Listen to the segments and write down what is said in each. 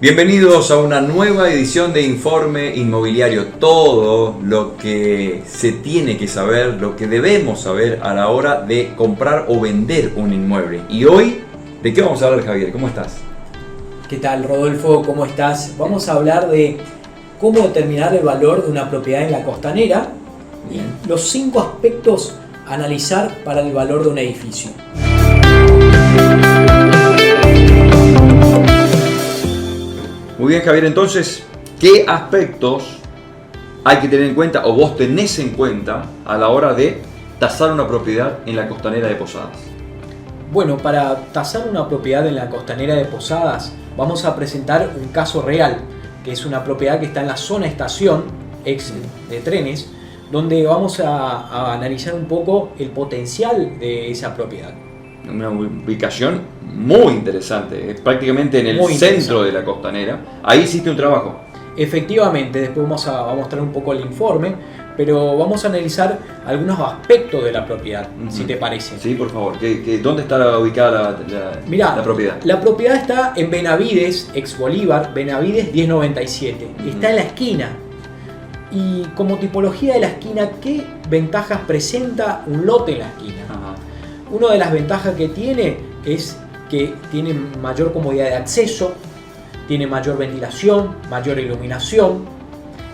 Bienvenidos a una nueva edición de Informe Inmobiliario. Todo lo que se tiene que saber, lo que debemos saber a la hora de comprar o vender un inmueble. Y hoy, ¿de qué vamos a hablar, Javier? ¿Cómo estás? ¿Qué tal, Rodolfo? ¿Cómo estás? Vamos a hablar de cómo determinar el valor de una propiedad en la costanera y los 5 aspectos a analizar para el valor de un edificio. Muy bien, Javier, entonces, ¿qué aspectos hay que tener en cuenta o vos tenés en cuenta a la hora de tasar una propiedad en la costanera de Posadas? Bueno, para tasar una propiedad en la costanera de Posadas, vamos a presentar un caso real, que es una propiedad que está en la zona estación ex de trenes, donde vamos a analizar un poco el potencial de esa propiedad. Una ubicación muy interesante, prácticamente en el centro de la costanera. Ahí hiciste un trabajo. Efectivamente, después vamos a mostrar un poco el informe, pero vamos a analizar algunos aspectos de la propiedad, si te parece. Sí, por favor. ¿Dónde está ubicada la propiedad? La propiedad está en Benavides, ex Bolívar, Benavides 1097. Está en la esquina. Y como tipología de la esquina, ¿qué ventajas presenta un lote en la esquina? Una de las ventajas que tiene es que tiene mayor comodidad de acceso, tiene mayor ventilación, mayor iluminación.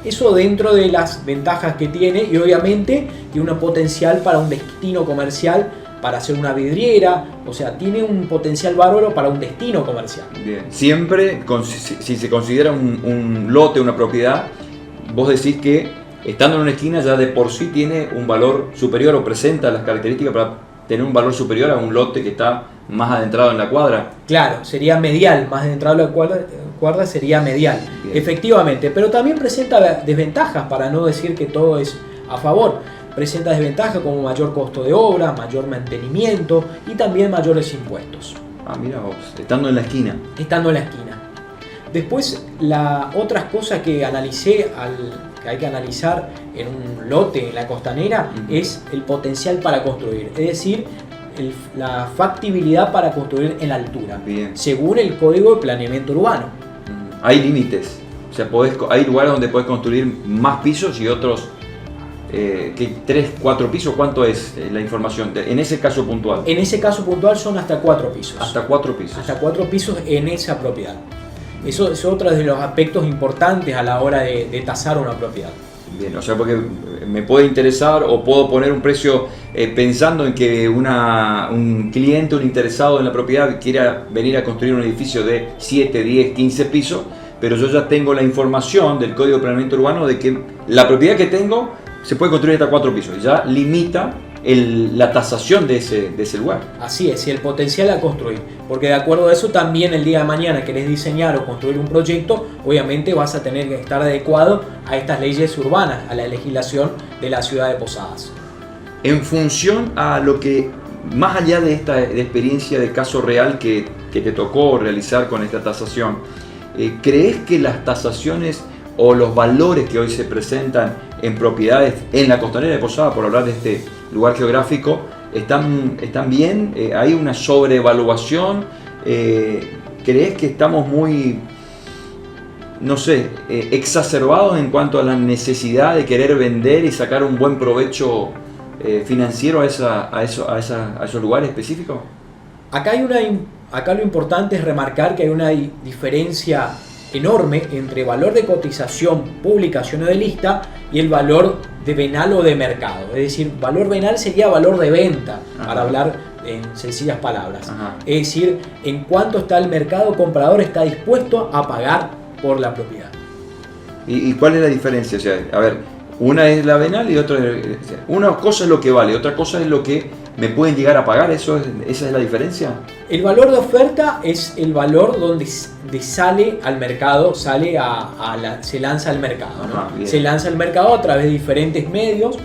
Eso dentro de las ventajas que tiene, y obviamente tiene un potencial para un destino comercial, para hacer una vidriera, o sea, tiene un potencial bárbaro para un destino comercial. Bien. Siempre, si se considera un lote, una propiedad, vos decís que estando en una esquina ya de por sí tiene un valor superior o presenta las características para tener un valor superior a un lote que está más adentrado en la cuadra. Claro, sería medial, más adentrado en la cuadra sería medial. Bien. Efectivamente, pero también presenta desventajas, para no decir que todo es a favor. Presenta desventajas como mayor costo de obra, mayor mantenimiento y también mayores impuestos. Mira vos, estando en la esquina. Estando en la esquina. Después, otras cosas que analicé, que hay que analizar en un lote en la costanera, es el potencial para construir, es decir, la factibilidad para construir en la altura. Bien. Según el Código de Planeamiento Urbano. Hay límites, o sea, hay lugares donde podés construir más pisos y otros que 3, 4 pisos. ¿Cuánto es la información en ese caso puntual? En ese caso puntual son hasta 4 pisos. Hasta 4 pisos. Hasta 4 pisos en esa propiedad. Eso es otro de los aspectos importantes a la hora de tasar una propiedad. Bien, o sea, porque me puede interesar o puedo poner un precio pensando en que un cliente, un interesado en la propiedad quiera venir a construir un edificio de 7, 10, 15 pisos, pero yo ya tengo la información del Código de Planeamiento Urbano de que la propiedad que tengo se puede construir hasta 4 pisos y ya limita la tasación de ese lugar. Así es, y el potencial a construir, porque de acuerdo a eso también el día de mañana querés diseñar o construir un proyecto, obviamente vas a tener que estar adecuado a estas leyes urbanas, a la legislación de la ciudad de Posadas. En función a lo que, más allá de esta experiencia de caso real que te tocó realizar con esta tasación, ¿crees que las tasaciones o los valores que hoy se presentan en propiedades en la costanera de Posadas, por hablar de este lugar geográfico, están bien? ¿Hay una sobreevaluación? ¿Crees que estamos muy, no sé, exacerbados en cuanto a la necesidad de querer vender y sacar un buen provecho financiero a esos lugares específicos? Acá lo importante es remarcar que hay una diferencia enorme entre valor de cotización, publicación o de lista y el valor de venal o de mercado. Es decir, valor venal sería valor de venta, para hablar en sencillas palabras. Es decir, en cuánto está el mercado comprador está dispuesto a pagar por la propiedad. ¿Y cuál es la diferencia? O sea, a ver, una es la venal y otra es... Una cosa es lo que vale, otra cosa es lo que me pueden llegar a pagar. ¿Esa es la diferencia? El valor de oferta es el valor donde sale al mercado, se lanza al mercado, ¿no? Se lanza al mercado a través de diferentes medios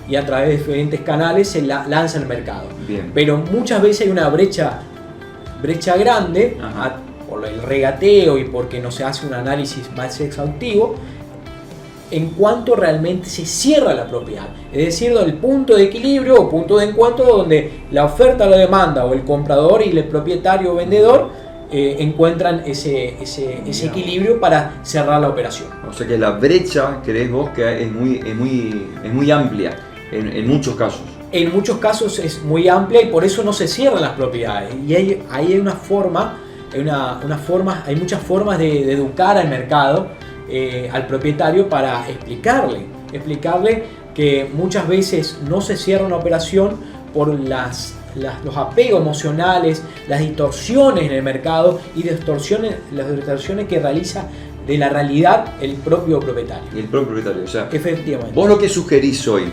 y a través de diferentes canales se lanza al mercado. Bien. Pero muchas veces hay una brecha grande por el regateo y porque no se hace un análisis más exhaustivo en cuanto realmente se cierra la propiedad. Es decir, el punto de equilibrio o punto de encuentro donde la oferta, la demanda o el comprador y el propietario o vendedor encuentran ese equilibrio para cerrar la operación. O sea que la brecha, crees vos, que es muy amplia en muchos casos. En muchos casos es muy amplia y por eso no se cierran las propiedades. Y ahí hay una forma, hay muchas formas de educar al mercado, al propietario, para explicarle que muchas veces no se cierra una operación por los apegos emocionales, las distorsiones en el mercado y las distorsiones que realiza de la realidad el propio propietario. Y el propio propietario, o sea, efectivamente. Vos lo que sugerís hoy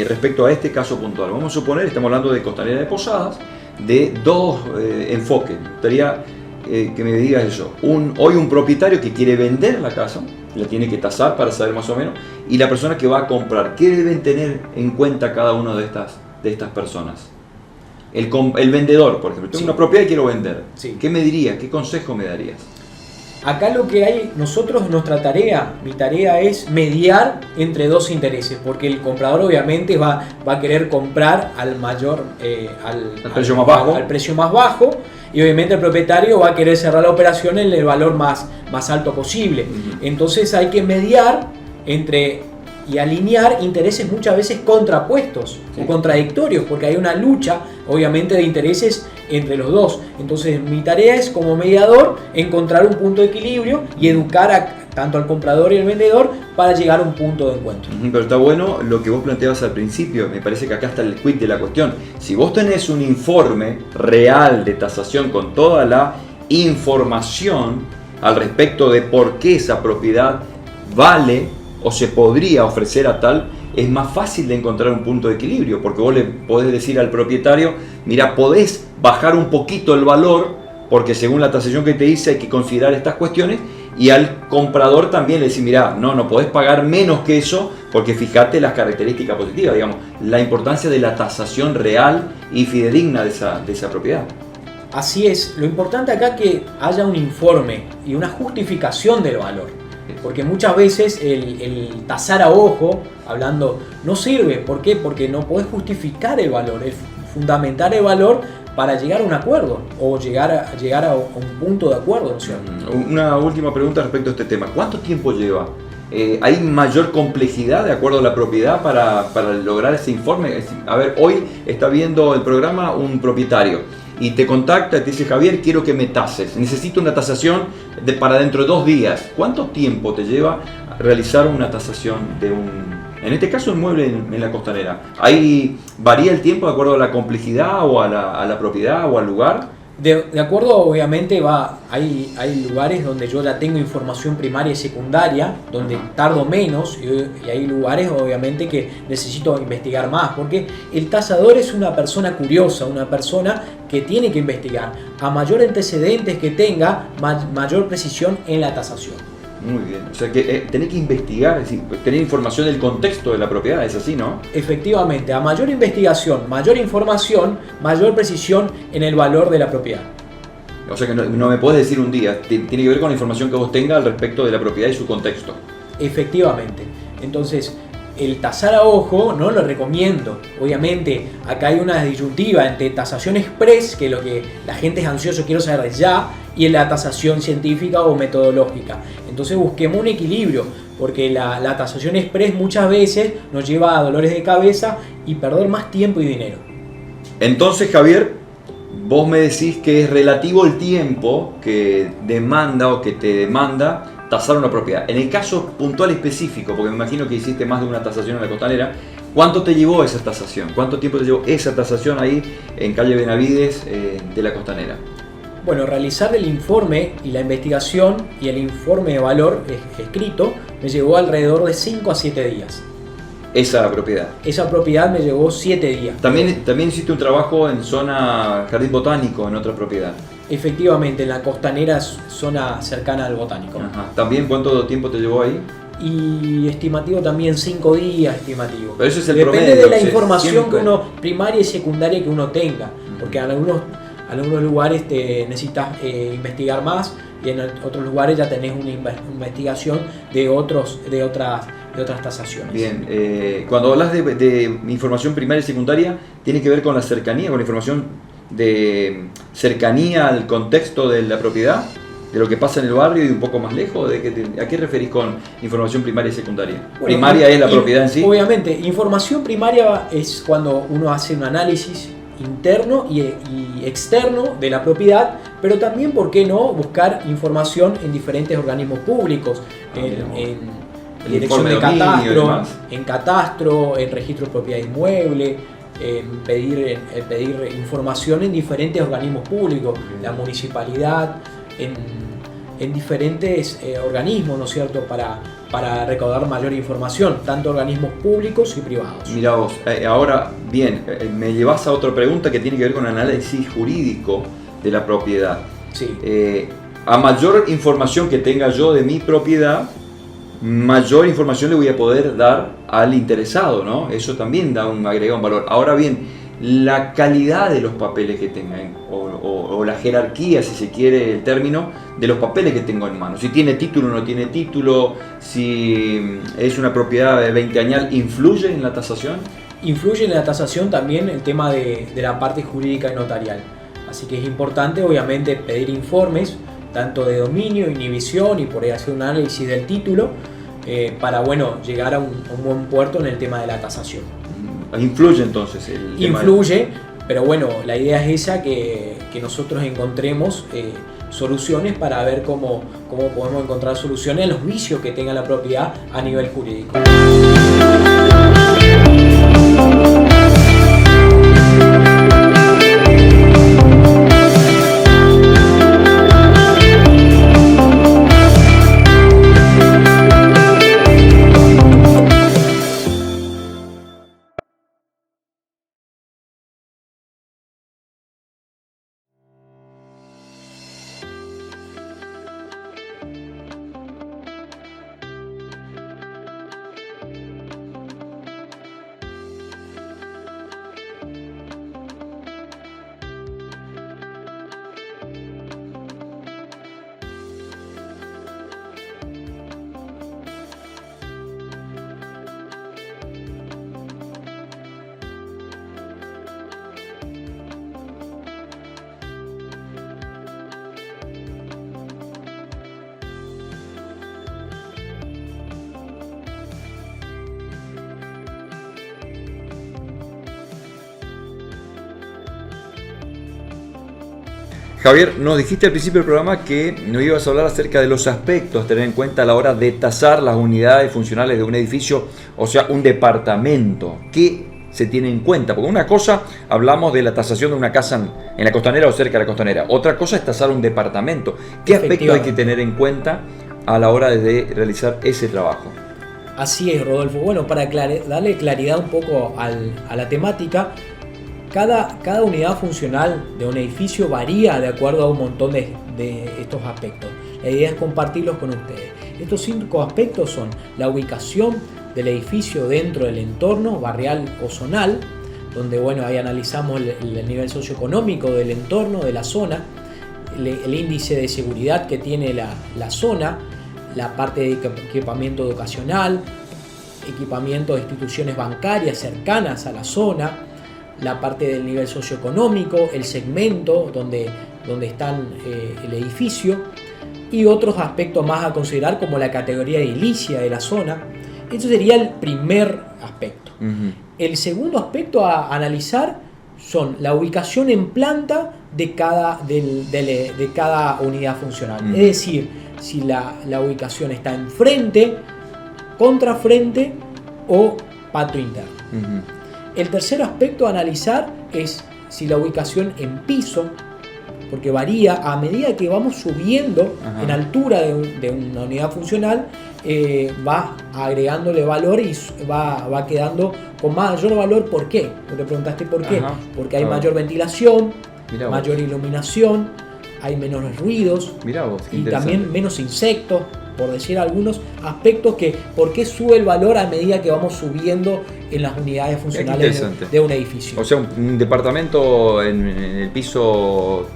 respecto a este caso puntual, vamos a suponer, estamos hablando de Costanera de Posadas, de dos enfoques. Me gustaría que me digas eso. Hoy un propietario que quiere vender la casa, la tiene que tasar para saber más o menos, y la persona que va a comprar, ¿qué deben tener en cuenta cada una de estas personas? El vendedor, por ejemplo, tengo una propiedad y quiero vender. Sí. ¿Qué me dirías? ¿Qué consejo me darías? Acá lo que hay, mi tarea es mediar entre dos intereses, porque el comprador obviamente va a querer comprar al precio más bajo, y obviamente el propietario va a querer cerrar la operación en el valor más alto posible. Entonces hay que mediar y alinear intereses muchas veces contrapuestos o contradictorios, porque hay una lucha obviamente de intereses entre los dos. Entonces mi tarea es, como mediador, encontrar un punto de equilibrio y educar tanto al comprador y al vendedor para llegar a un punto de encuentro. Pero está bueno lo que vos planteabas al principio, me parece que acá está el quid de la cuestión. Si vos tenés un informe real de tasación con toda la información al respecto de por qué esa propiedad vale o se podría ofrecer a tal, es más fácil de encontrar un punto de equilibrio, porque vos le podés decir al propietario, mira, podés bajar un poquito el valor, porque según la tasación que te hice hay que considerar estas cuestiones, y al comprador también le decís, mira, no podés pagar menos que eso, porque fíjate las características positivas, digamos, la importancia de la tasación real y fidedigna de esa propiedad. Así es, lo importante acá es que haya un informe y una justificación del valor. Porque muchas veces el tasar a ojo, hablando, no sirve. ¿Por qué? Porque no podés justificar el valor, es fundamentar el valor para llegar a un acuerdo o llegar a un punto de acuerdo, ¿no es cierto? Una última pregunta respecto a este tema. ¿Cuánto tiempo lleva? ¿Hay mayor complejidad de acuerdo a la propiedad para lograr ese informe? A ver, hoy está viendo el programa un propietario y te contacta y te dice, Javier, quiero que me tases, necesito una tasación para dentro de 2 días. ¿Cuánto tiempo te lleva realizar una tasación en este caso, un mueble en la Costanera? ¿Ahí varía el tiempo de acuerdo a la complejidad o a la propiedad o al lugar? De acuerdo, obviamente, hay lugares donde yo ya tengo información primaria y secundaria, donde tardo menos, y hay lugares, obviamente, que necesito investigar más, porque el tasador es una persona curiosa, una persona que tiene que investigar. A mayor antecedentes que tenga, mayor precisión en la tasación. Muy bien, o sea que tenés que investigar, es decir, tener información del contexto de la propiedad, es así, ¿no? Efectivamente, a mayor investigación, mayor información, mayor precisión en el valor de la propiedad. O sea que no me podés decir un día, tiene que ver con la información que vos tengas al respecto de la propiedad y su contexto. Efectivamente, entonces el tasar a ojo no lo recomiendo. Obviamente acá hay una disyuntiva entre tasación express, que es lo que la gente es ansioso, quiero saber ya, y en la tasación científica o metodológica. Entonces busquemos un equilibrio, porque la tasación express muchas veces nos lleva a dolores de cabeza y perder más tiempo y dinero. Entonces, Javier, vos me decís que es relativo el tiempo que demanda o que te demanda tasar una propiedad. En el caso puntual específico, porque me imagino que hiciste más de una tasación en la Costanera, ¿cuánto te llevó esa tasación? ¿Cuánto tiempo te llevó esa tasación ahí en calle Benavides de la Costanera? Bueno, realizar el informe y la investigación y el informe de valor escrito me llevó alrededor de 5 a 7 días. Esa propiedad. Esa propiedad me llevó 7 días. También hiciste un trabajo en zona Jardín Botánico, en otra propiedad. Efectivamente, en la Costanera, zona cercana al Botánico. Ajá. ¿También cuánto tiempo te llevó ahí? Y estimativo también 5 días estimativo. Pero eso es el Depende promedio, de la información siempre que uno, primaria y secundaria, que uno tenga. Porque en algunos lugares te necesitas investigar más, y en otros lugares ya tenés una investigación de otras tasaciones. Bien, cuando hablas de información primaria y secundaria, ¿tiene que ver con la cercanía, con la información de cercanía al contexto de la propiedad, de lo que pasa en el barrio y un poco más lejos? ¿A qué referís con información primaria y secundaria? Bueno, primaria es la propiedad en sí. Obviamente, información primaria es cuando uno hace un análisis interno y externo de la propiedad, pero también, ¿por qué no?, buscar información en diferentes organismos públicos, en dirección de catastro, en registro de propiedad inmueble, pedir información en diferentes organismos públicos, la municipalidad, en diferentes organismos, ¿no es cierto?, para recaudar mayor información, tanto organismos públicos y privados. Mira vos, ahora bien, me llevas a otra pregunta que tiene que ver con análisis jurídico de la propiedad. Sí. A mayor información que tenga yo de mi propiedad, mayor información le voy a poder dar al interesado, ¿no? Eso también agrega un valor. Ahora bien, la calidad de los papeles que tengan, o la jerarquía, si se quiere el término, de los papeles que tengo en mano. Si tiene título o no tiene título, si es una propiedad de 20 años, ¿influye en la tasación? Influye en la tasación también el tema de la parte jurídica y notarial. Así que es importante, obviamente, pedir informes, tanto de dominio, inhibición y por ahí hacer un análisis del título, para llegar a un buen puerto en el tema de la tasación. ¿Influye entonces el tema? Influye, pero bueno, la idea es esa, que nosotros encontremos soluciones para ver cómo podemos encontrar soluciones a los vicios que tenga la propiedad a nivel jurídico. Javier, nos dijiste al principio del programa que nos ibas a hablar acerca de los aspectos a tener en cuenta a la hora de tasar las unidades funcionales de un edificio, o sea, un departamento. ¿Qué se tiene en cuenta? Porque una cosa, hablamos de la tasación de una casa en la costanera o cerca de la costanera. Otra cosa es tasar un departamento. ¿Qué aspectos hay que tener en cuenta a la hora de realizar ese trabajo? Así es, Rodolfo. Bueno, para darle claridad un poco a la temática, cada unidad funcional de un edificio varía de acuerdo a un montón de estos aspectos. La idea es compartirlos con ustedes. Estos 5 aspectos son la ubicación del edificio dentro del entorno barrial o zonal, donde ahí analizamos el nivel socioeconómico del entorno, de la zona, el índice de seguridad que tiene la zona, la parte de equipamiento educacional, equipamiento de instituciones bancarias cercanas a la zona, la parte del nivel socioeconómico, el segmento donde está el edificio, y otros aspectos más a considerar como la categoría edilicia de la zona. Eso sería el primer aspecto. Uh-huh. El segundo aspecto a analizar son la ubicación en planta de cada unidad funcional. Uh-huh. Es decir, si la ubicación está enfrente, contrafrente o patio interno. Uh-huh. El tercer aspecto a analizar es si la ubicación en piso, porque varía a medida que vamos subiendo en altura de una unidad funcional, va agregándole valor y va quedando con mayor valor. ¿Por qué? Te preguntaste por qué. Porque hay mayor ventilación, mayor iluminación, hay menos ruidos y también menos insectos, por decir algunos aspectos que por qué sube el valor a medida que vamos subiendo en las unidades funcionales de un edificio. O sea, un departamento en el piso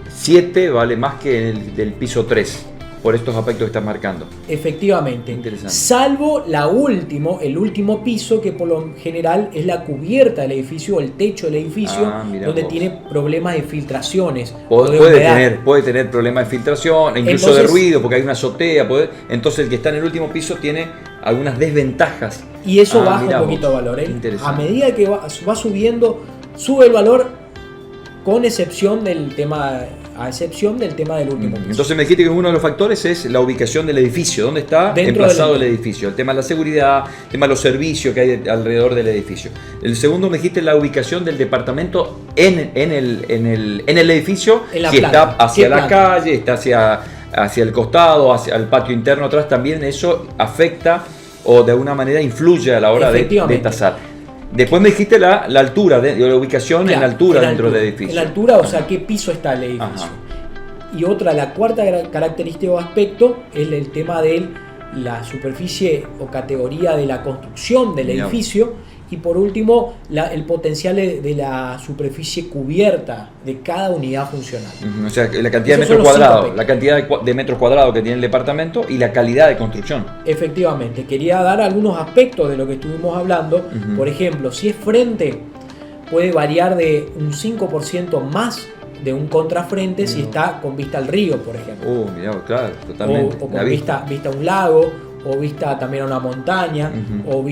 7 vale más que el del piso 3. por estos aspectos que estás marcando. Efectivamente. Interesante. Salvo el último piso, que por lo general es la cubierta del edificio o el techo del edificio, donde tiene problemas de filtraciones. Puede tener problemas de filtración, incluso entonces, de ruido, porque hay una azotea. Entonces el que está en el último piso tiene algunas desventajas. Y eso baja un poquito el valor. A medida que va subiendo, sube el valor, con excepción del tema del último piso. Entonces me dijiste que uno de los factores es la ubicación del edificio, dónde está emplazado el edificio, el tema de la seguridad, el tema de los servicios que hay alrededor del edificio. El segundo me dijiste la ubicación del departamento en el edificio, si está hacia la calle, está hacia el costado, hacia el patio interno atrás, también eso afecta o de alguna manera influye a la hora de tasar. Después me dijiste la altura, la ubicación en altura dentro del edificio. En la altura, o sea, qué piso está el edificio. Ajá. Y la cuarta característica o aspecto es el tema de la superficie o categoría de la construcción del edificio. Y por último, el potencial de la superficie cubierta de cada unidad funcional. O sea, la cantidad de metros cuadrados, la cantidad de metros cuadrados que tiene el departamento y la calidad de construcción. Efectivamente, quería dar algunos aspectos de lo que estuvimos hablando. Por ejemplo, si es frente, puede variar de un 5% más de un contrafrente si está con vista al río, por ejemplo. Mirá, claro, totalmente. O con vista a un lago, o vista también a una montaña, o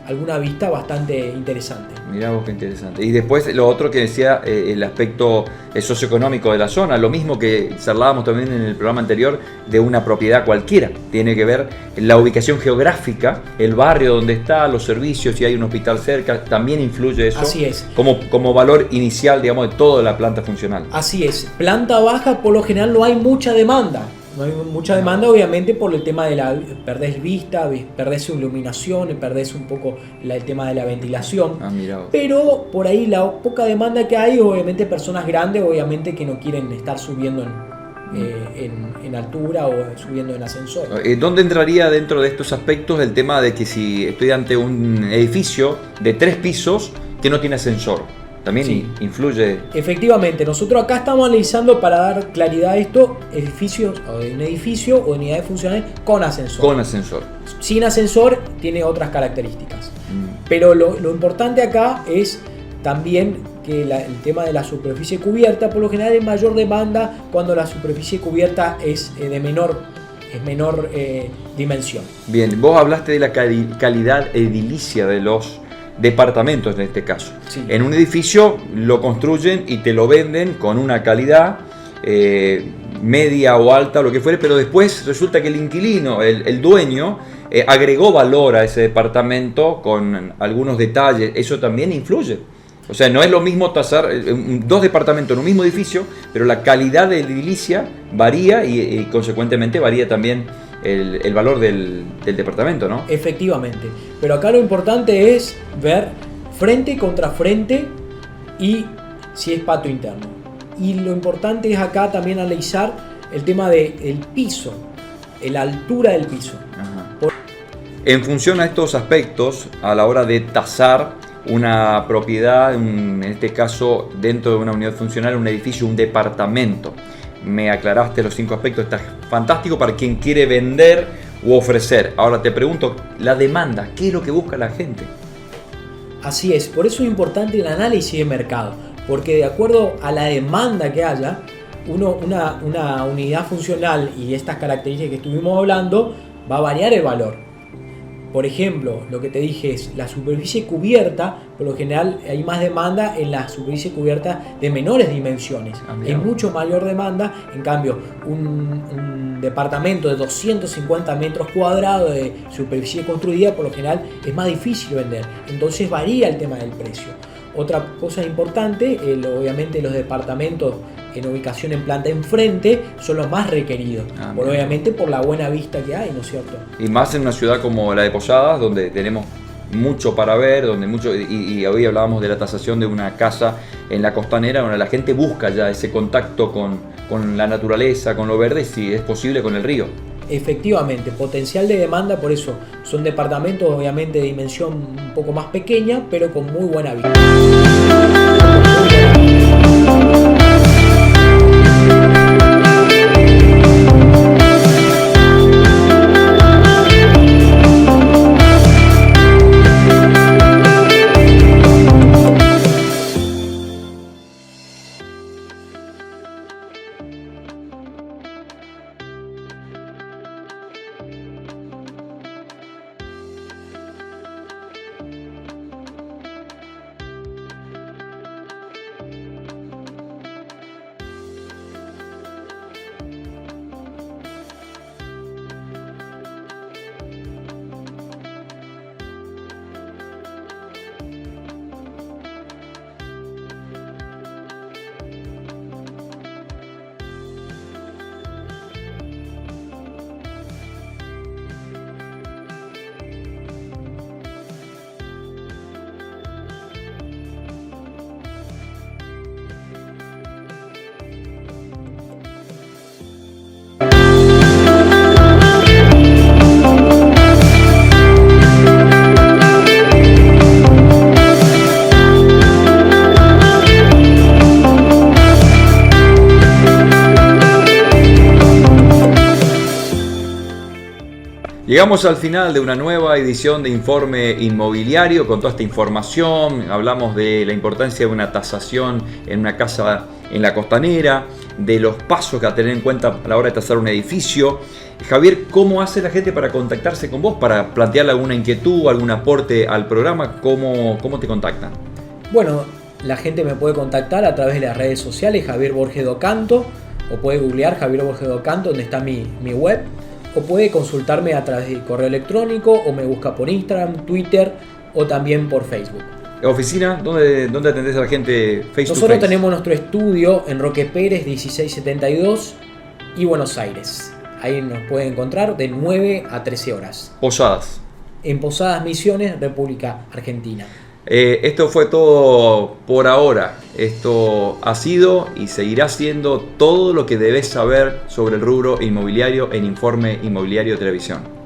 alguna vista bastante interesante. Mirá vos qué interesante. Y después lo otro que decía, el aspecto socioeconómico de la zona, lo mismo que charlábamos también en el programa anterior de una propiedad cualquiera. Tiene que ver la ubicación geográfica, el barrio donde está, los servicios, si hay un hospital cerca, también influye eso. Así es. Como valor inicial, digamos, de toda la planta funcional. Así es. Planta baja, por lo general no hay mucha demanda. No hay mucha demanda, obviamente, por el tema de perdés vista, perdés iluminación, perdés un poco el tema de la ventilación. Pero por ahí la poca demanda que hay, obviamente personas grandes, obviamente que no quieren estar subiendo en altura o subiendo en ascensor. ¿Dónde entraría dentro de estos aspectos el tema de que si estoy ante un edificio de 3 pisos que no tiene ascensor? También influye. Efectivamente, nosotros acá estamos analizando, para dar claridad a esto, edificios o de un edificio o unidades funcionales con ascensor. Con ascensor. Sin ascensor tiene otras características. Pero lo importante acá es también que el tema de la superficie cubierta, por lo general es mayor demanda cuando la superficie cubierta es de menor dimensión. Bien, vos hablaste de la calidad edilicia de los departamentos en este caso. Sí. En un edificio lo construyen y te lo venden con una calidad media o alta, lo que fuere, pero después resulta que el inquilino, el dueño, agregó valor a ese departamento con algunos detalles. Eso también influye. O sea, no es lo mismo tasar 2 departamentos en un mismo edificio, pero la calidad de edilicia varía y consecuentemente varía también el valor del departamento, ¿no? Efectivamente. Pero acá lo importante es ver frente contra frente y si es patio interno. Y lo importante es acá también analizar el tema del piso, la altura del piso. En función a estos aspectos, a la hora de tasar una propiedad, en este caso dentro de una unidad funcional, un edificio, un departamento, me aclaraste los 5 aspectos, está fantástico para quien quiere vender u ofrecer. Ahora te pregunto, la demanda, ¿qué es lo que busca la gente? Así es, por eso es importante el análisis de mercado, porque de acuerdo a la demanda que haya, una unidad funcional y estas características que estuvimos hablando, va a variar el valor. Por ejemplo, lo que te dije es la superficie cubierta, por lo general hay más demanda en la superficie cubierta de menores dimensiones. Hay mucho mayor demanda, en cambio un departamento de 250 metros cuadrados de superficie construida, por lo general es más difícil vender. Entonces varía el tema del precio. Otra cosa importante, obviamente los departamentos en ubicación en planta enfrente son los más requeridos, obviamente por la buena vista que hay, ¿no es cierto? Y más en una ciudad como la de Posadas, donde tenemos mucho para ver, y hoy hablábamos de la tasación de una casa en la costanera, donde la gente busca ya ese contacto con la naturaleza, con lo verde, si es posible con el río. Efectivamente, potencial de demanda, por eso son departamentos obviamente de dimensión un poco más pequeña, pero con muy buena vista. Llegamos al final de una nueva edición de Informe Inmobiliario con toda esta información. Hablamos de la importancia de una tasación en una casa en la costanera, de los pasos que a tener en cuenta a la hora de tasar un edificio. Javier, ¿cómo hace la gente para contactarse con vos, para plantearle alguna inquietud, algún aporte al programa? ¿Cómo te contactan? Bueno, la gente me puede contactar a través de las redes sociales, Javier Borges Docanto, o puede googlear Javier Borges Docanto, donde está mi web, o puede consultarme a través de correo electrónico, o me busca por Instagram, Twitter, o también por Facebook. ¿Oficina? ¿Dónde atendés a la gente face to Nosotros face? tenemos nuestro estudio en Roque Pérez 1672 y Buenos Aires. Ahí nos pueden encontrar de 9 a 13 horas. Posadas. En Posadas Misiones, República Argentina. Esto fue todo por ahora. Esto ha sido y seguirá siendo todo lo que debes saber sobre el rubro inmobiliario en Informe Inmobiliario Televisión.